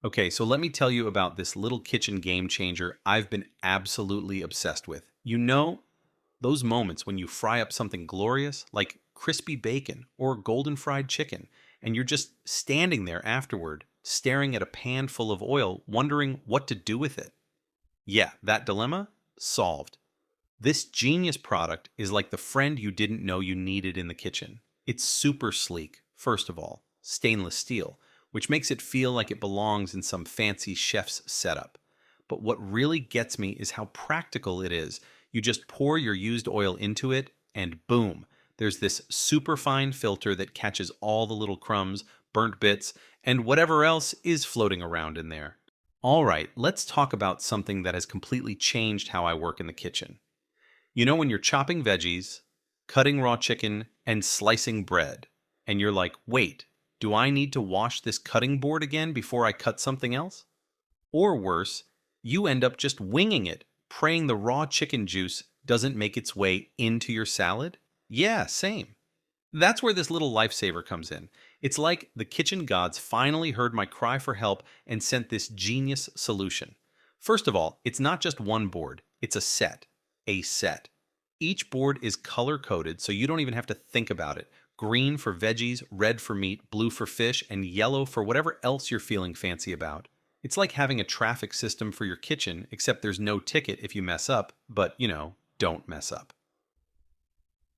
Okay, so let me tell you about this little kitchen game changer I've been absolutely obsessed with. Those moments when you fry up something glorious, like crispy bacon or golden fried chicken, and you're just standing there afterward, staring at a pan full of oil, wondering what to do with it. Yeah, that dilemma? Solved. This genius product is like the friend you didn't know you needed in the kitchen. It's super sleek, first of all, stainless steel, which makes it feel like it belongs in some fancy chef's setup. But what really gets me is how practical it is. You just pour your used oil into it, and boom, there's this super fine filter that catches all the little crumbs, burnt bits, and whatever else is floating around in there. All right, let's talk about something that has completely changed how I work in the kitchen. When you're chopping veggies, cutting raw chicken, and slicing bread, and you're like, wait, do I need to wash this cutting board again before I cut something else? Or worse, you end up just winging it, praying the raw chicken juice doesn't make its way into your salad? Yeah, same. That's where this little lifesaver comes in. It's like the kitchen gods finally heard my cry for help and sent this genius solution. First of all, it's not just one board, it's a set. A set. Each board is color coded so you don't even have to think about it. Green for veggies, red for meat, blue for fish, and yellow for whatever else you're feeling fancy about. It's like having a traffic system for your kitchen, except there's no ticket if you mess up, but don't mess up.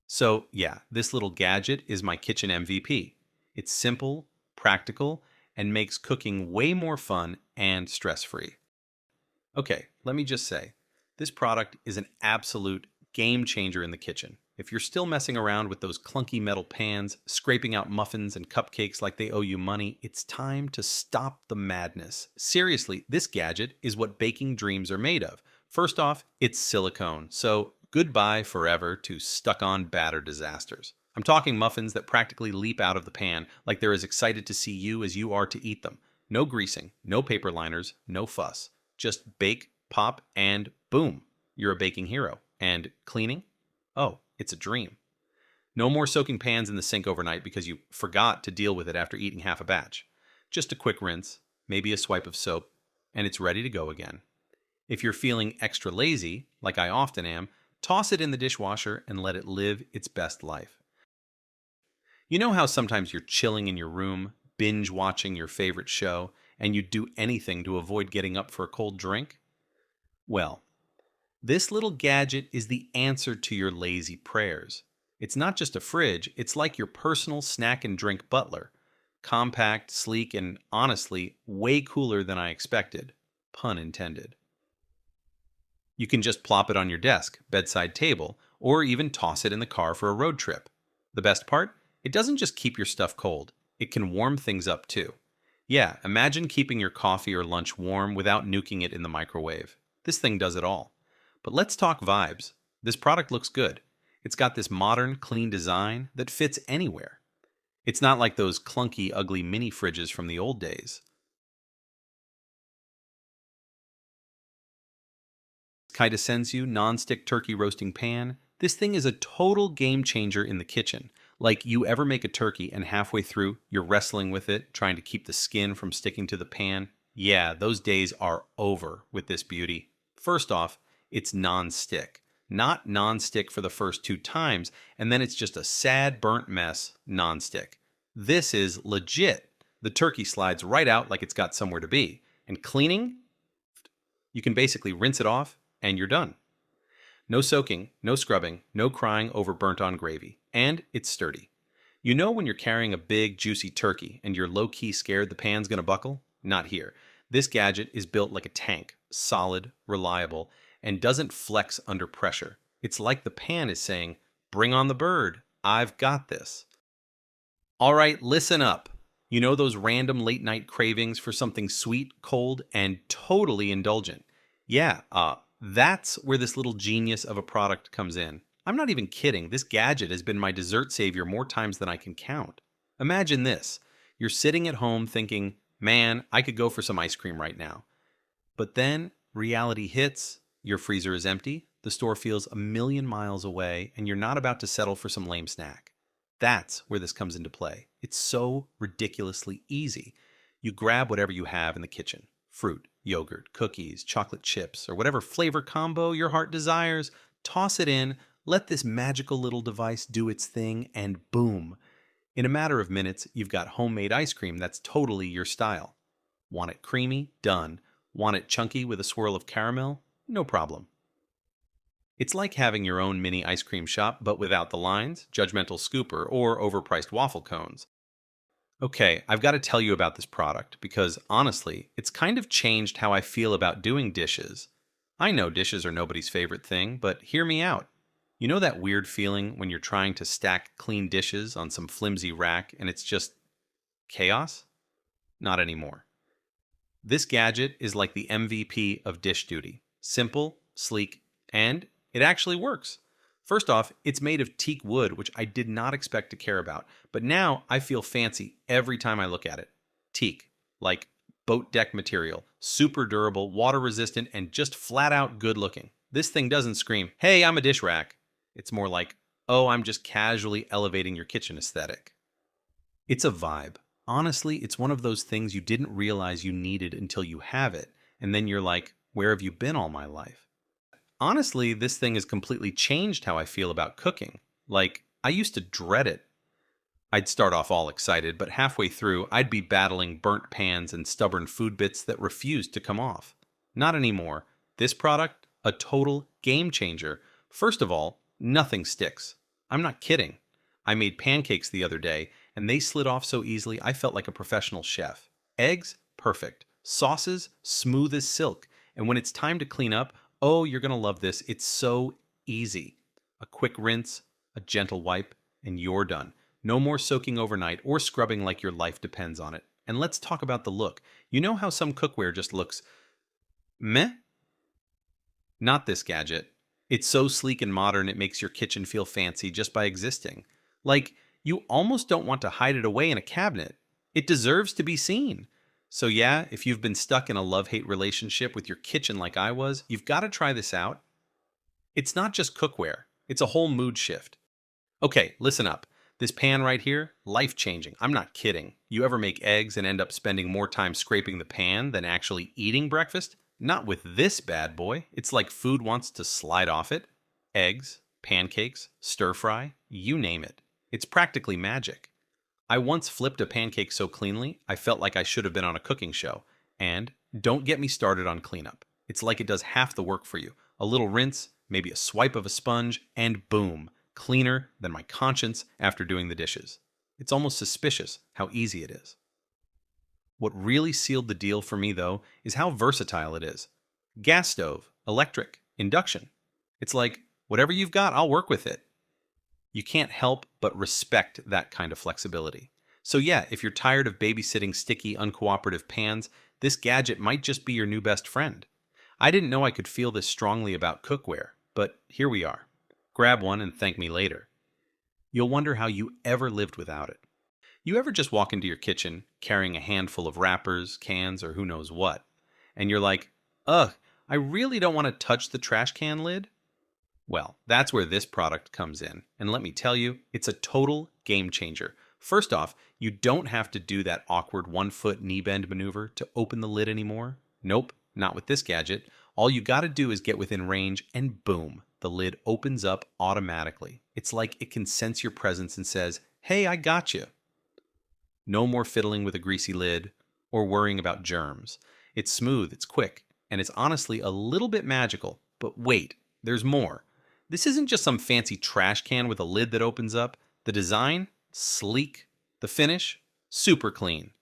So, yeah, this little gadget is my kitchen MVP. It's simple, practical, and makes cooking way more fun and stress free. Okay, let me just say, this product is an absolute game changer in the kitchen. If you're still messing around with those clunky metal pans, scraping out muffins and cupcakes like they owe you money, it's time to stop the madness. Seriously, this gadget is what baking dreams are made of. First off, it's silicone, so goodbye forever to stuck on batter disasters. I'm talking muffins that practically leap out of the pan like they're as excited to see you as you are to eat them. No greasing, no paper liners, no fuss. Just bake, pop, and boom, you're a baking hero. And cleaning? Oh, it's a dream. No more soaking pans in the sink overnight because you forgot to deal with it after eating half a batch. Just a quick rinse, maybe a swipe of soap, and it's ready to go again. If you're feeling extra lazy, like I often am, toss it in the dishwasher and let it live its best life. You know how sometimes you're chilling in your room, binge watching your favorite show, and you'd do anything to avoid getting up for a cold drink? Well, this little gadget is the answer to your lazy prayers. It's not just a fridge, it's like your personal snack and drink butler. Compact, sleek, and honestly, way cooler than I expected. Pun intended. You can just plop it on your desk, bedside table, or even toss it in the car for a road trip. The best part? It doesn't just keep your stuff cold, it can warm things up too. Yeah, imagine keeping your coffee or lunch warm without nuking it in the microwave. This thing does it all. But let's talk vibes. This product looks good. It's got this modern, clean design that fits anywhere. It's not like those clunky, ugly mini fridges from the old days. Kaita Sensu non-stick turkey roasting pan. This thing is a total game changer in the kitchen. Like you ever make a turkey and halfway through you're wrestling with it, trying to keep the skin from sticking to the pan? Yeah, those days are over with this beauty. First off, it's non-stick. Not non-stick for the first two times, and then it's just a sad burnt mess non-stick. This is legit. The turkey slides right out like it's got somewhere to be. And cleaning? You can basically rinse it off and you're done. No soaking, no scrubbing, no crying over burnt on gravy. And it's sturdy. You know when you're carrying a big, juicy turkey and you're low-key scared the pan's gonna buckle? Not here. This gadget is built like a tank, solid, reliable, and doesn't flex under pressure. It's like the pan is saying, bring on the bird, I've got this. All right, listen up. You know those random late night cravings for something sweet, cold, and totally indulgent? Yeah, that's where this little genius of a product comes in. I'm not even kidding. This gadget has been my dessert savior more times than I can count. Imagine this. You're sitting at home thinking, man, I could go for some ice cream right now. But then reality hits, your freezer is empty, the store feels a million miles away, and you're not about to settle for some lame snack. That's where this comes into play. It's so ridiculously easy. You grab whatever you have in the kitchen: fruit, yogurt, cookies, chocolate chips, or whatever flavor combo your heart desires. Toss it in, let this magical little device do its thing, and boom. In a matter of minutes, you've got homemade ice cream that's totally your style. Want it creamy? Done. Want it chunky with a swirl of caramel? No problem. It's like having your own mini ice cream shop, but without the lines, judgmental scooper, or overpriced waffle cones. Okay, I've got to tell you about this product because, honestly, it's kind of changed how I feel about doing dishes. I know dishes are nobody's favorite thing, but hear me out. You know that weird feeling when you're trying to stack clean dishes on some flimsy rack and it's just chaos? Not anymore. This gadget is like the MVP of dish duty. Simple, sleek, and it actually works. First off, it's made of teak wood, which I did not expect to care about, but now I feel fancy every time I look at it. Teak, like boat deck material, super durable, water resistant, and just flat out good looking. This thing doesn't scream, "Hey, I'm a dish rack." It's more like, "Oh, I'm just casually elevating your kitchen aesthetic." It's a vibe. Honestly, it's one of those things you didn't realize you needed until you have it, and then you're like, "Where have you been all my life?" Honestly, this thing has completely changed how I feel about cooking. Like, I used to dread it. I'd start off all excited, but halfway through, I'd be battling burnt pans and stubborn food bits that refused to come off. Not anymore. This product, a total game changer. First of all, nothing sticks. I'm not kidding. I made pancakes the other day, and they slid off so easily I felt like a professional chef. Eggs, perfect. Sauces, smooth as silk. And when it's time to clean up, oh, you're going to love this. It's so easy. A quick rinse, a gentle wipe, and you're done. No more soaking overnight or scrubbing like your life depends on it. And let's talk about the look. You know how some cookware just looks meh? Not this gadget. It's so sleek and modern it makes your kitchen feel fancy just by existing. Like, you almost don't want to hide it away in a cabinet. It deserves to be seen. So yeah, if you've been stuck in a love-hate relationship with your kitchen like I was, you've got to try this out. It's not just cookware. It's a whole mood shift. Okay, listen up. This pan right here, life-changing. I'm not kidding. You ever make eggs and end up spending more time scraping the pan than actually eating breakfast? Not with this bad boy. It's like food wants to slide off it. Eggs, pancakes, stir-fry, you name it. It's practically magic. I once flipped a pancake so cleanly, I felt like I should have been on a cooking show. And don't get me started on cleanup. It's like it does half the work for you. A little rinse, maybe a swipe of a sponge, and boom, cleaner than my conscience after doing the dishes. It's almost suspicious how easy it is. What really sealed the deal for me, though, is how versatile it is. Gas stove, electric, induction. It's like, whatever you've got, I'll work with it. You can't help but respect that kind of flexibility. So yeah, if you're tired of babysitting sticky, uncooperative pans, this gadget might just be your new best friend. I didn't know I could feel this strongly about cookware, but here we are. Grab one and thank me later. You'll wonder how you ever lived without it. You ever just walk into your kitchen carrying a handful of wrappers, cans, or who knows what, and you're like, ugh, I really don't want to touch the trash can lid? Well, that's where this product comes in, and let me tell you, it's a total game changer. First off, you don't have to do that awkward 1-foot knee bend maneuver to open the lid anymore. Nope, not with this gadget. All you gotta do is get within range, and boom, the lid opens up automatically. It's like it can sense your presence and says, hey, I got you. No more fiddling with a greasy lid or worrying about germs. It's smooth, it's quick, and it's honestly a little bit magical. But wait, there's more. This isn't just some fancy trash can with a lid that opens up. The design, sleek. The finish, super clean.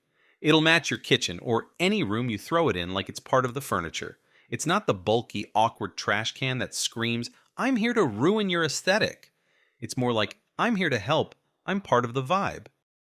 It'll match your kitchen or any room you throw it in like it's part of the furniture. It's not the bulky, awkward trash can that screams, I'm here to ruin your aesthetic. It's more like, I'm here to help. I'm part of the vibe.